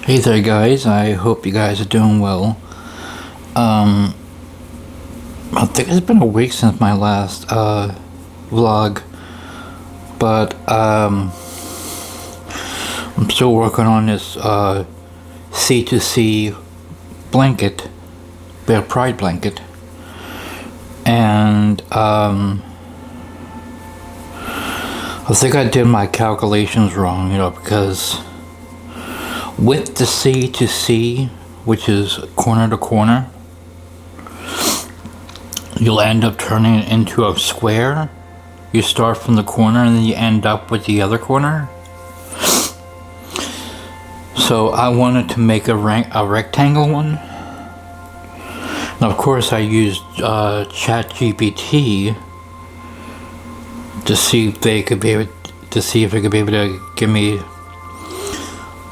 Hey there guys, I hope you guys are doing well. I think it's been a week since my last vlog, but I'm still working on this C2C blanket, Bear Pride blanket, and I think I did my calculations wrong, because with the C2C, which is corner to corner, you'll end up turning it into a square. You start from the corner and then you end up with the other corner. So I wanted to make a rectangle one. Now of course I used ChatGPT to see if they could be able to give me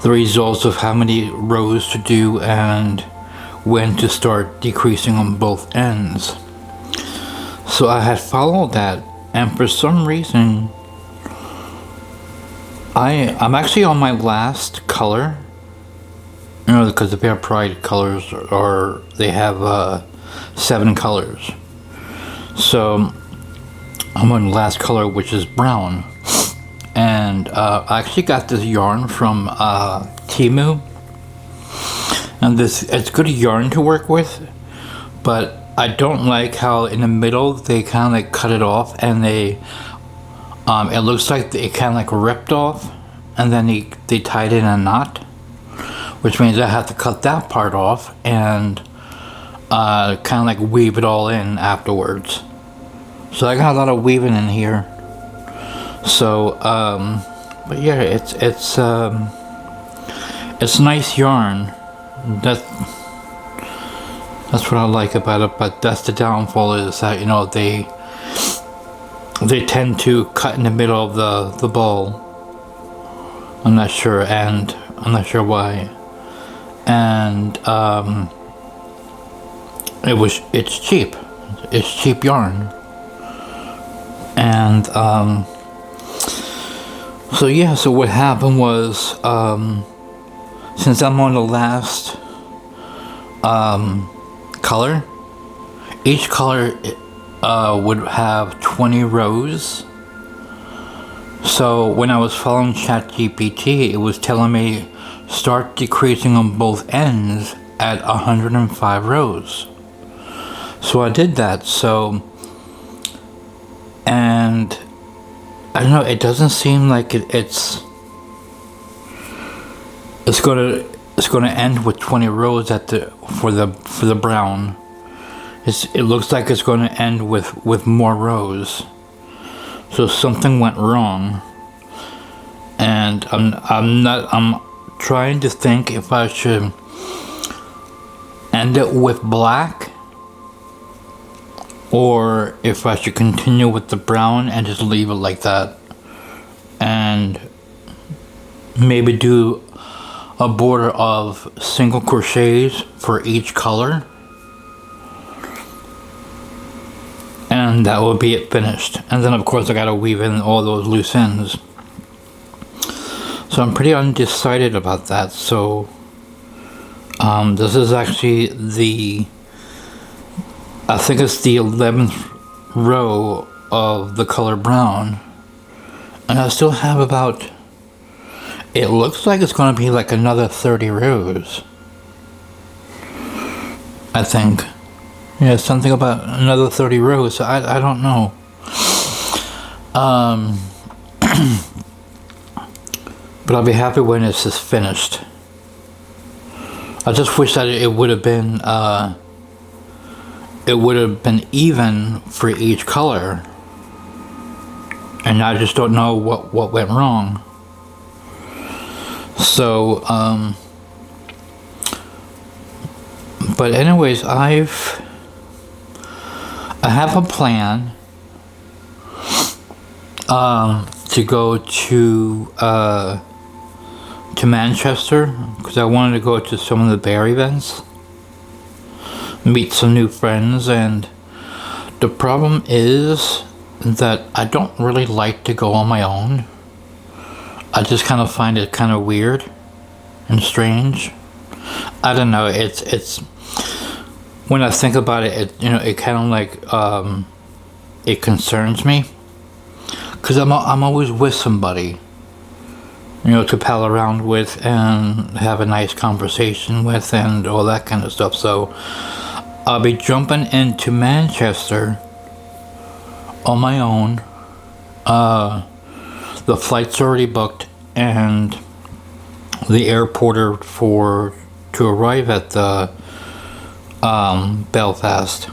the results of how many rows to do and when to start decreasing on both ends. So I had followed that, and for some reason I'm actually on my last color, because the Bear Pride colors they have 7 colors. So I'm on the last color, which is brown. And I actually got this yarn from Temu, and it's good yarn to work with, but I don't like how in the middle they kind of like cut it off, and it looks like it kind of like ripped off, and then they tied it in a knot, which means I have to cut that part off and kind of like weave it all in afterwards. So I got a lot of weaving in here. So, but yeah, it's nice yarn. That's what I like about it. But that's the downfall, is that they tend to cut in the middle of the ball. I'm not sure why. And it's cheap. It's cheap yarn. And so yeah, so what happened was, since I'm on the last color, each color would have 20 rows. So when I was following ChatGPT, it was telling me start decreasing on both ends at 105 rows. So I did that. And I don't know, it doesn't seem like it's gonna end with 20 rows for the brown. It looks like it's gonna end with more rows. So something went wrong, and I'm trying to think if I should end it with black, or if I should continue with the brown and just leave it like that, and maybe do a border of single crochets for each color, and that will be it finished. And then of course I gotta weave in all those loose ends. So I'm pretty undecided about that. So this is actually I think it's the 11th row of the color brown, and I still have about, it looks like it's going to be like another 30 rows, I think. Yeah, something about another 30 rows. I don't know. But I'll be happy when this is finished. I just wish that it would have been even for each color, and I just don't know what went wrong. So but anyways, I have a plan to go to Manchester, because I wanted to go to some of the bear events, meet some new friends. And the problem is that I don't really like to go on my own. I just kind of find it kind of weird. and strange. I don't know. It's when I think about it, it kind of like it concerns me, because I'm always with somebody, to pal around with and have a nice conversation with and all that kind of stuff. So I'll be jumping into Manchester on my own. The flight's already booked, and the airport to arrive at the Belfast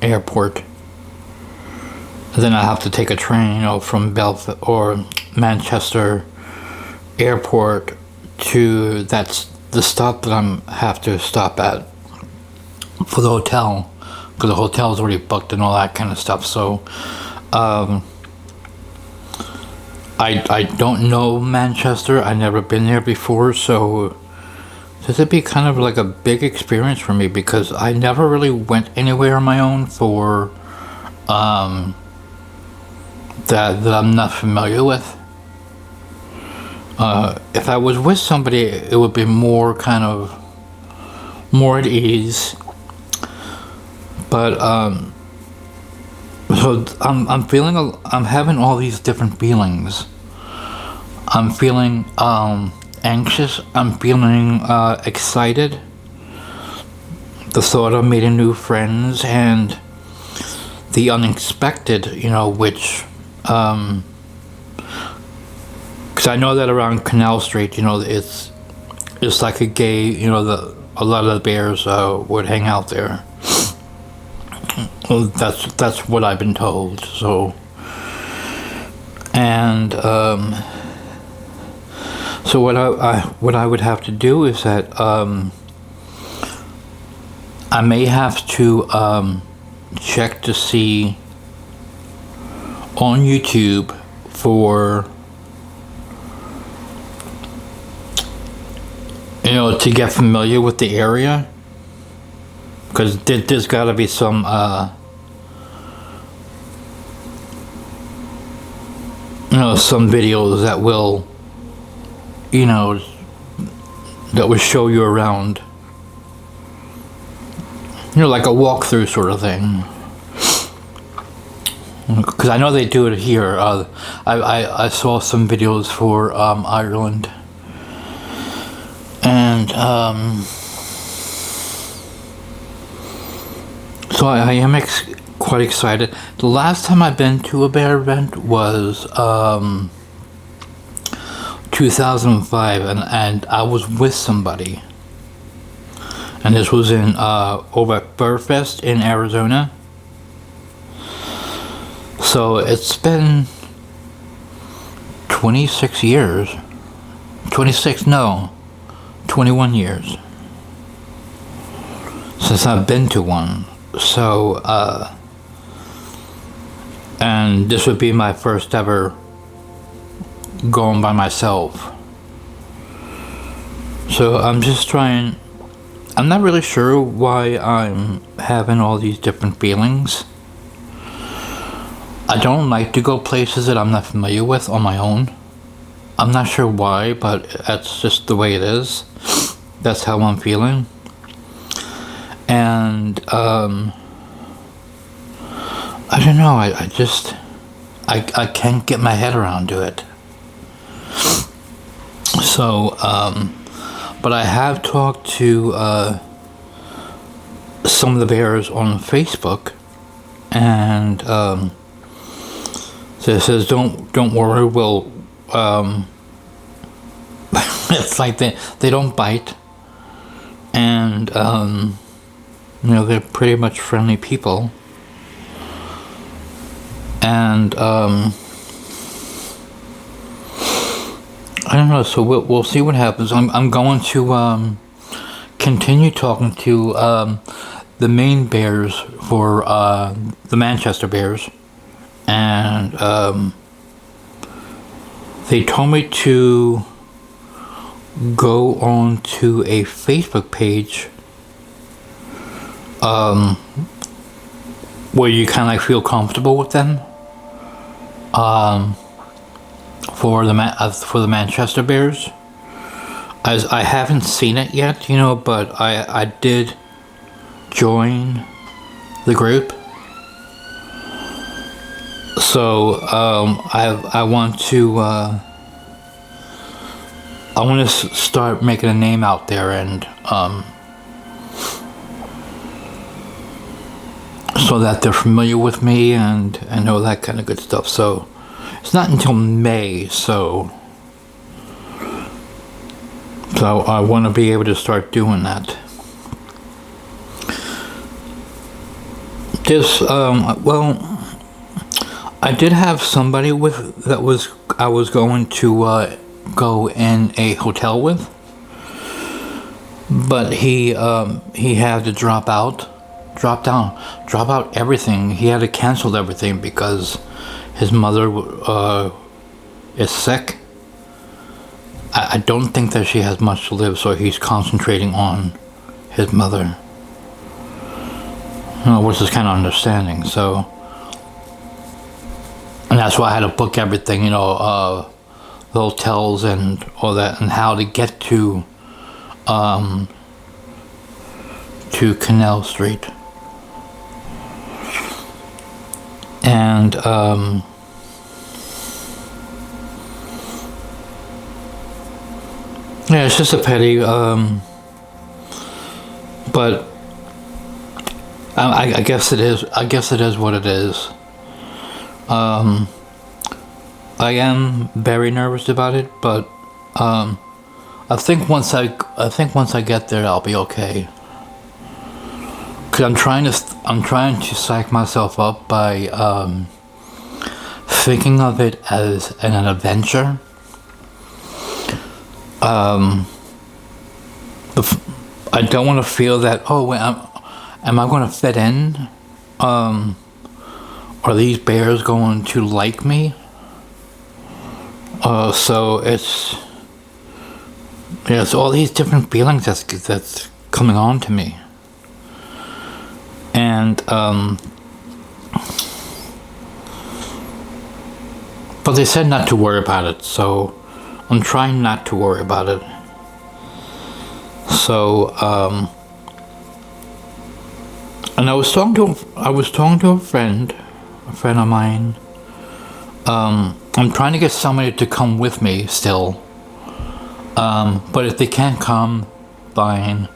airport. Then I have to take a train, from Belfast or Manchester airport to that's the stop that I have to stop at for the hotel, because the hotel is already booked and all that kind of stuff. So I don't know Manchester. I've never been there before, so this would be kind of like a big experience for me, because I never really went anywhere on my own for that I'm not familiar with. If I was with somebody, it would be more at ease. But so I'm having all these different feelings. I'm feeling anxious. I'm feeling excited. The thought of meeting new friends and the unexpected, which because I know that around Canal Street, it's like a gay, a lot of the bears would hang out there. Well, that's what I've been told. So, and so what I would have to do is that I may have to check to see on YouTube for to get familiar with the area, because there's got to be some some videos that will show you around, like a walkthrough sort of thing. Because I know they do it here. I saw some videos for Ireland, and so I am quite excited. The last time I've been to a bear event was 2005, and I was with somebody, and this was in over at Furfest in Arizona. So it's been 21 years since I've been to one. So, and this would be my first ever going by myself. So I'm not really sure why I'm having all these different feelings. I don't like to go places that I'm not familiar with on my own. I'm not sure why, but that's just the way it is. That's how I'm feeling. And I don't know, I can't get my head around to it. So but I have talked to some of the bears on Facebook, and so it says don't worry, we'll it's like they don't bite, and they're pretty much friendly people, and I don't know, so we'll see what happens. I'm going to continue talking to the main bears for the Manchester Bears, and they told me to go on to a Facebook page where you kind of like feel comfortable with them, for the Manchester Bears. I haven't seen it yet, you know, but I did join the group. So I want to start making a name out there, and so that they're familiar with me and all that kind of good stuff. So it's not until May, so I want to be able to start doing that. Well, I did have somebody I was going to go in a hotel with, but he had to drop out everything. He had to cancel everything because his mother is sick. I don't think that she has much to live, so he's concentrating on his mother, which is kind of understanding. So, and that's why I had to book everything, the hotels and all that, and how to get to Canal Street. And yeah, it's just a pity, but I guess it is. I guess it is what it is. I am very nervous about it, but I think once I get there, I'll be okay. Cause I'm trying to psych myself up by thinking of it as an adventure. I don't want to feel that, am I going to fit in? Are these bears going to like me? So it's all these different feelings that's coming on to me. And, but they said not to worry about it, so I'm trying not to worry about it. So, and I was talking to a friend of mine. I'm trying to get somebody to come with me still. But if they can't come, fine.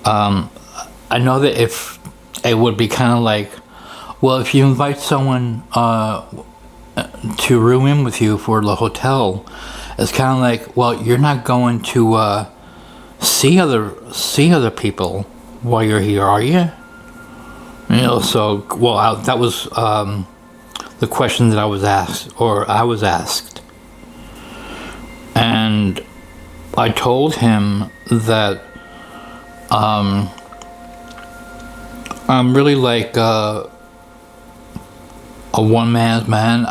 I know that if it would be kind of like, well, if you invite someone to room in with you for the hotel, it's kind of like, well, you're not going to see other people while you're here, are you? So, well, that was the question that I was asked. And I told him that I'm really like a one-man's man.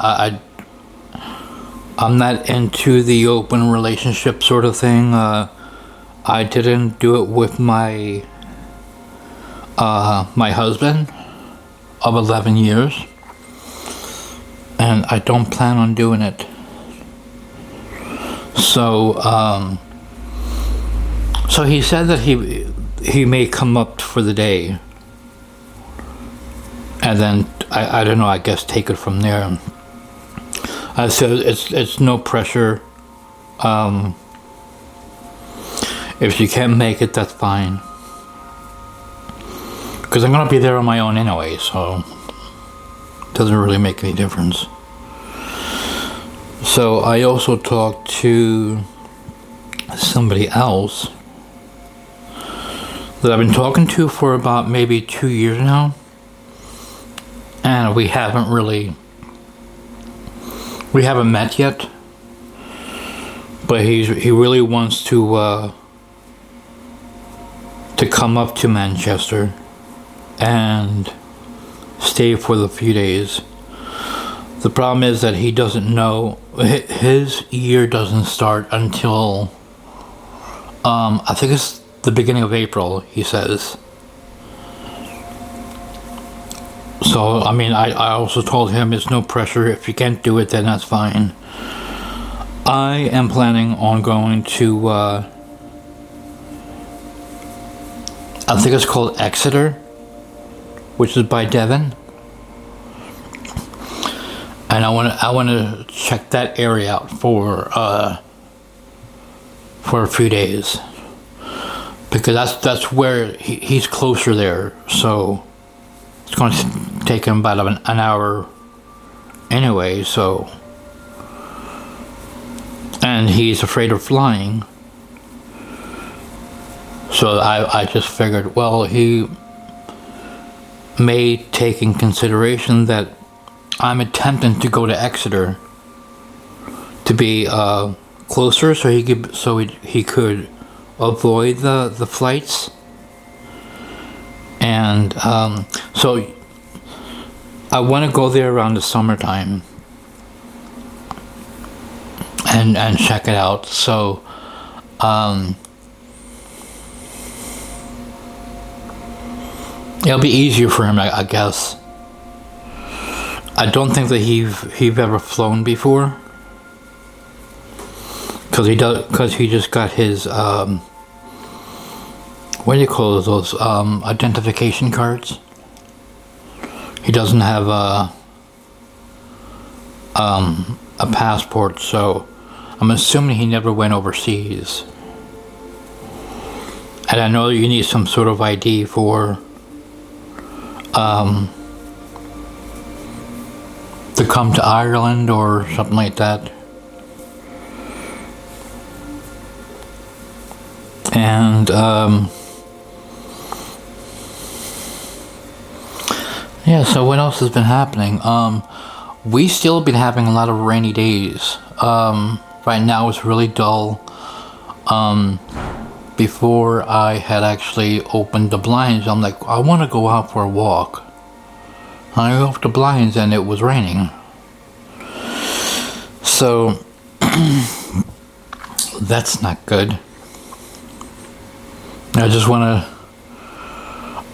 I'm not into the open relationship sort of thing. I didn't do it with my husband of 11 years, and I don't plan on doing it. So so he said that he may come up for the day, and then I don't know, I guess take it from there. I said it's no pressure. If you can't make it, that's fine. Because I'm going to be there on my own anyway, so it doesn't really make any difference. So I also talked to somebody else that I've been talking to for about maybe 2 years now. And we haven't met yet. But he really wants to come up to Manchester and stay for the few days. The problem is that he doesn't know, his year doesn't start until I think it's the beginning of April, he says. So I mean, I also told him it's no pressure. If you can't do it, then that's fine. I am planning on going to, I think it's called Exeter, which is by Devon. And I want to check that area out for a few days, because that's where he's closer there. So it's going to take him about an hour anyway. So, and he's afraid of flying. So I just figured, well, he may take in consideration that I'm attempting to go to Exeter to be closer, so he could avoid the flights, and so I want to go there around the summertime and check it out. So it'll be easier for him, I guess. I don't think that he's ever flown before, because he just got his what do you call those identification cards. He doesn't have a passport, so I'm assuming he never went overseas. And I know you need some sort of ID for to come to Ireland or something like that. And yeah, so what else has been happening? We still been having a lot of rainy days. Right now it's really dull. Before I had actually opened the blinds, I'm like, I want to go out for a walk. I opened the blinds and it was raining. So that's not good. I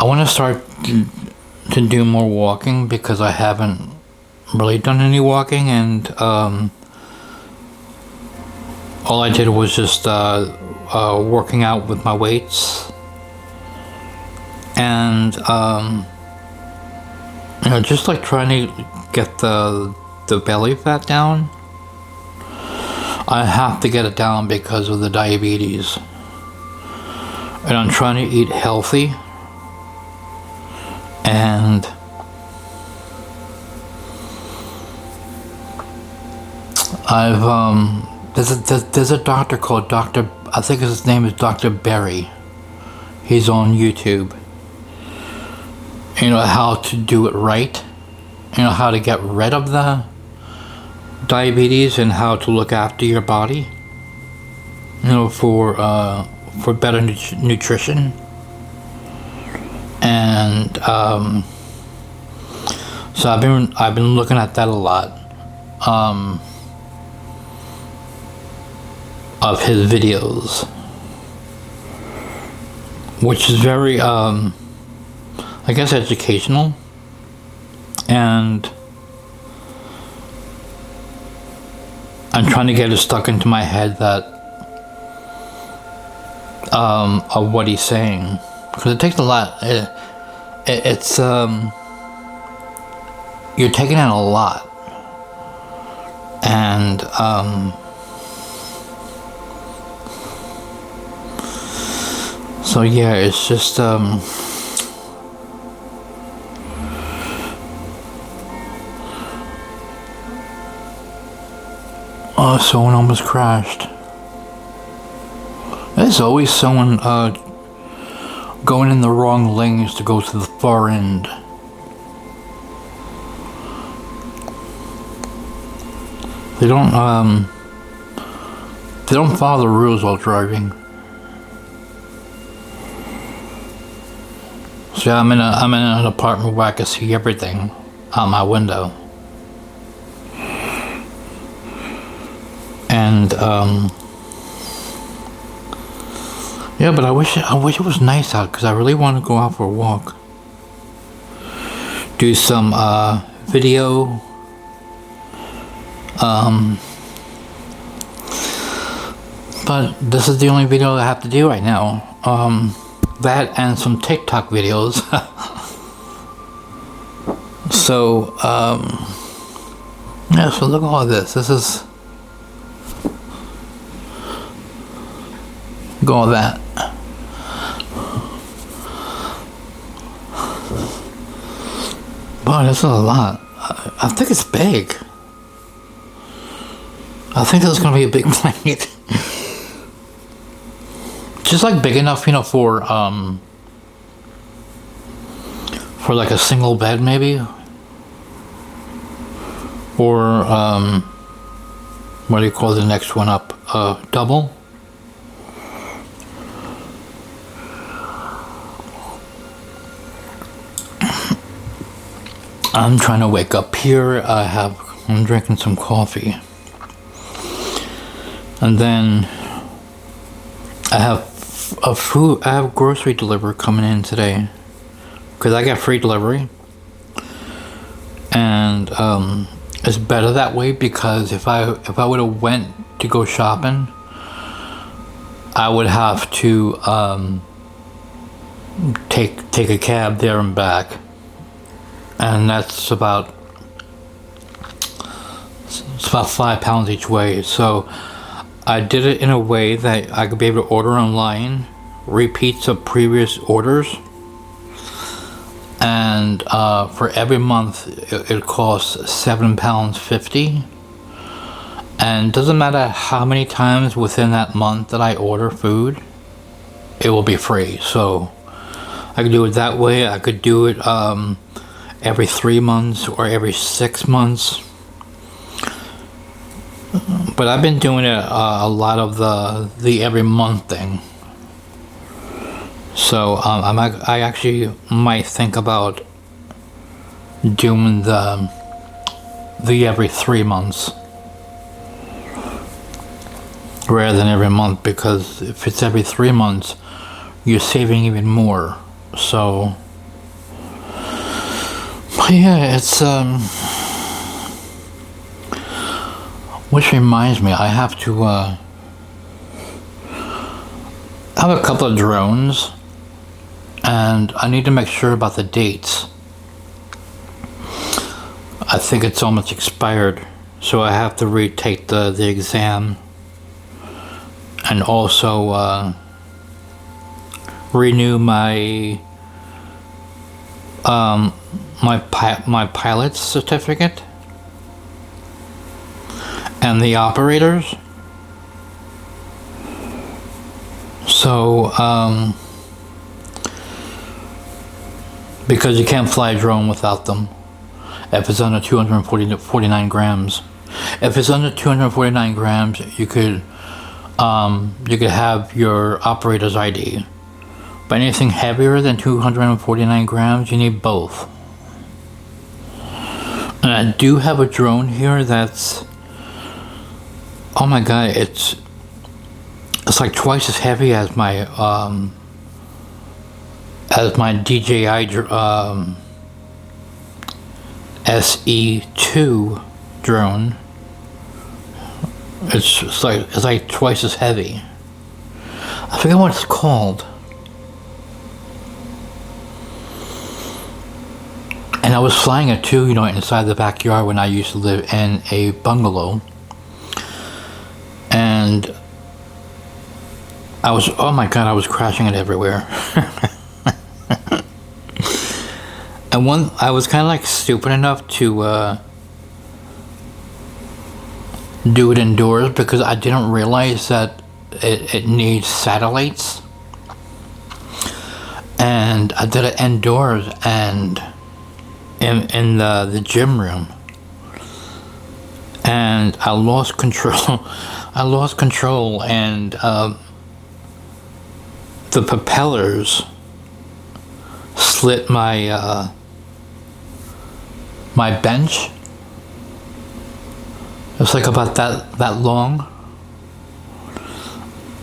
want to start to do more walking, because I haven't really done any walking, and all I did was just working out with my weights, and just like trying to get the belly fat down. I have to get it down because of the diabetes, and I'm trying to eat healthy, and I've there's a doctor called Dr. I think his name is Dr. Berry. He's on YouTube. How to do it right. How to get rid of the diabetes and how to look after your body. For better nutrition. And so I've been looking at that a lot. Of his videos, which is very I guess educational, and I'm trying to get it stuck into my head that of what he's saying, because it takes a lot. It's you're taking in a lot, and so yeah, it's just oh, someone almost crashed. There's always someone going in the wrong lanes to go to the far end. They don't follow the rules while driving. So I'm in an apartment where I can see everything out my window. And yeah, but I wish it was nice out, because I really want to go out for a walk. Do some But this is the only video I have to do right now. That and some TikTok videos. So, yeah, so look at all this. This is... Look at all that. Wow, this is a lot. I think it's big. I think this is going to be a big blanket. Just like big enough, you know, for like a single bed maybe. Or, what do you call the next one up? Double? I'm trying to wake up here. I'm drinking some coffee. And then I have I have grocery delivery coming in today. Because I got free delivery. And it's better that way, because if I would have went to go shopping, I would have to take a cab there and back. And that's about, it's about £5 each way. So I did it in a way that I could be able to order online, repeats of previous orders, and for every month it costs £7.50, and doesn't matter how many times within that month that I order food, it will be free. So I could do it that way. I could do it every 3 months or every 6 months. But I've been doing it a lot of the every month thing. So I actually might think about doing the every 3 months rather than every month, because if it's every 3 months, you're saving even more. So, but yeah, it's which reminds me, I have to I have a couple of drones, and I need to make sure about the dates. I think it's almost expired, so I have to retake the exam, and also renew my my pilot's certificate and the operators. So because you can't fly a drone without them if it's under 249 grams. If it's under 249 grams, you could have your operator's ID. But anything heavier than 249 grams, you need both. And I do have a drone here that's, oh my god, it's like twice as heavy as my DJI SE2 drone. It's like twice as heavy. I forget what it's called. And I was flying it too, you know, inside the backyard when I used to live in a bungalow. And I was, oh my god, I was crashing it everywhere. And I was kind of like stupid enough to do it indoors, because I didn't realize that it needs satellites. And I did it indoors, and in the gym room, and I lost control. I lost control, and the propellers slit my my bench. It's like about that long,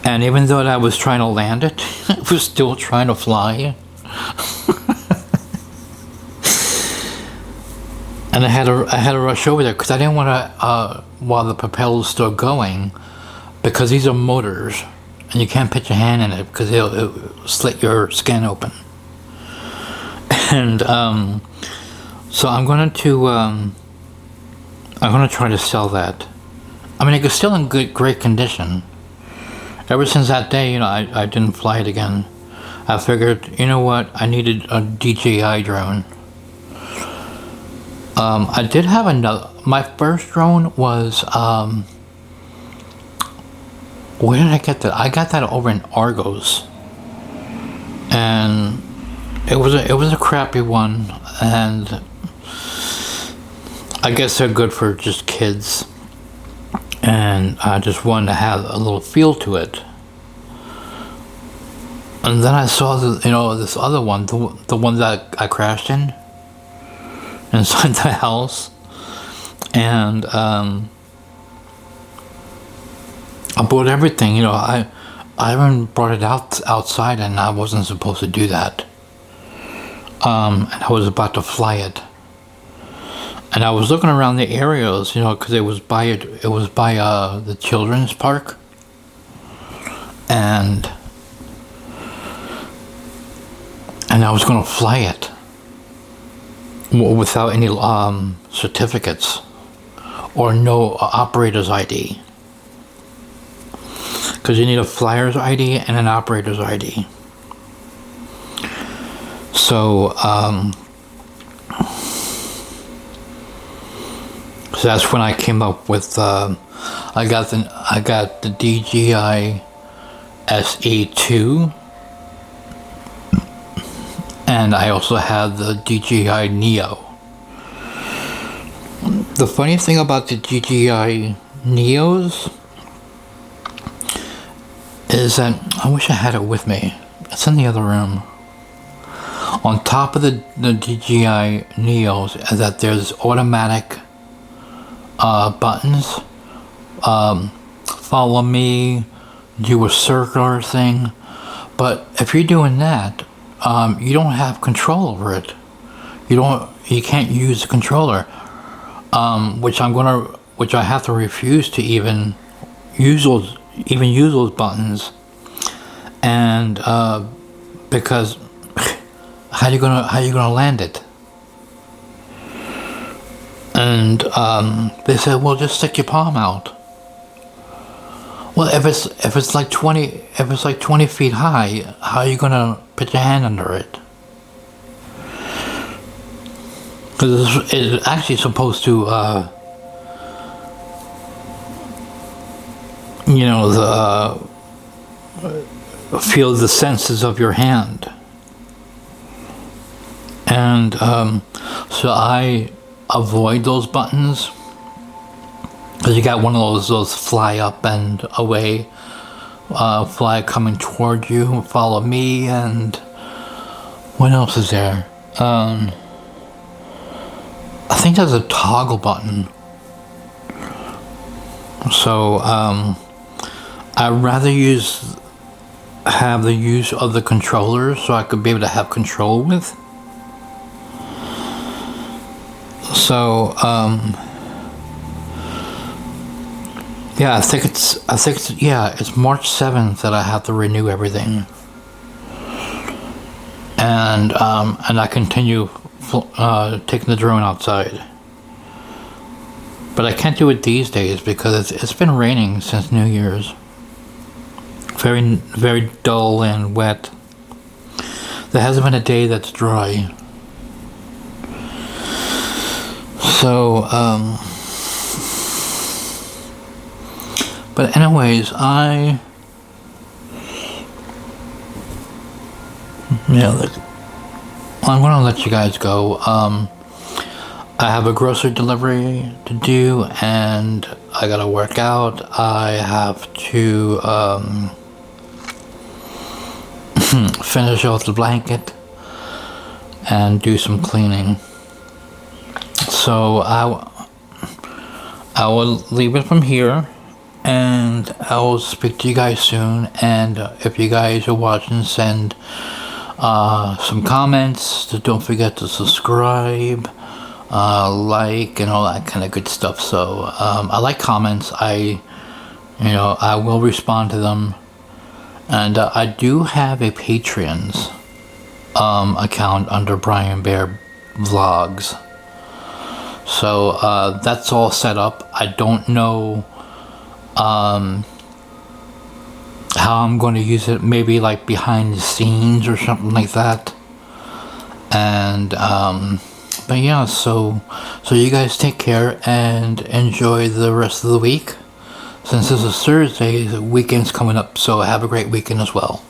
and even though I was trying to land it, it was still trying to fly. And I had to rush over there, because I didn't want to, while the propeller was still going, because these are motors, and you can't put your hand in it because it'll slit your skin open. And so I'm gonna try to sell that. I mean, it's still in great condition. Ever since that day, I didn't fly it again. I figured, you know what, I needed a DJI drone. I did have another. My first drone was where did I get that? I got that over in Argos, and it was a crappy one, and I guess they're good for just kids, and I just wanted to have a little feel to it. And then I saw this other one, the one that I crashed inside the house, and I bought everything. I even brought it outside, and I wasn't supposed to do that. And I was about to fly it, and I was looking around the areas, because it was by the children's park, and I was going to fly it without any certificates or no operator's ID. Because you need a flyer's ID and an operator's ID. So, so that's when I came up with. I got the DJI SE2, and I also had the DJI Neo. The funny thing about the DJI Neos is that I wish I had it with me. It's in the other room. On top of the DJI Neos is that there's automatic buttons. Follow me, do a circular thing. But if you're doing that, you don't have control over it. You can't use the controller, which I have to refuse to even use those buttons, and because how you gonna land it? And they said, well, just stick your palm out. Well, if it's like 20 feet high, how are you gonna put your hand under it? Because it's actually supposed to, feel the senses of your hand. And so I avoid those buttons, because you got one of those fly up and away, fly coming toward you, follow me, and what else is there? I think there's a toggle button. So I'd rather have the use of the controller, so I could be able to have control with. So yeah, I think it's March 7th that I have to renew everything, and I continue taking the drone outside. But I can't do it these days because it's been raining since New Year's. Very, very dull and wet. There hasn't been a day that's dry. So, but anyways, I'm gonna let you guys go. I have a grocery delivery to do, and I gotta work out. I have to finish off the blanket and do some cleaning. So I will leave it from here, and I will speak to you guys soon. And if you guys are watching, send some comments. Don't forget to subscribe, like, and all that kind of good stuff. So I like comments. I I will respond to them. And I do have a Patreon's account under Brian Bear Vlogs. So that's all set up. I don't know how I'm going to use it. Maybe like behind the scenes or something like that. And but yeah, so you guys take care and enjoy the rest of the week. Since this is Thursday, the weekend's coming up, so have a great weekend as well.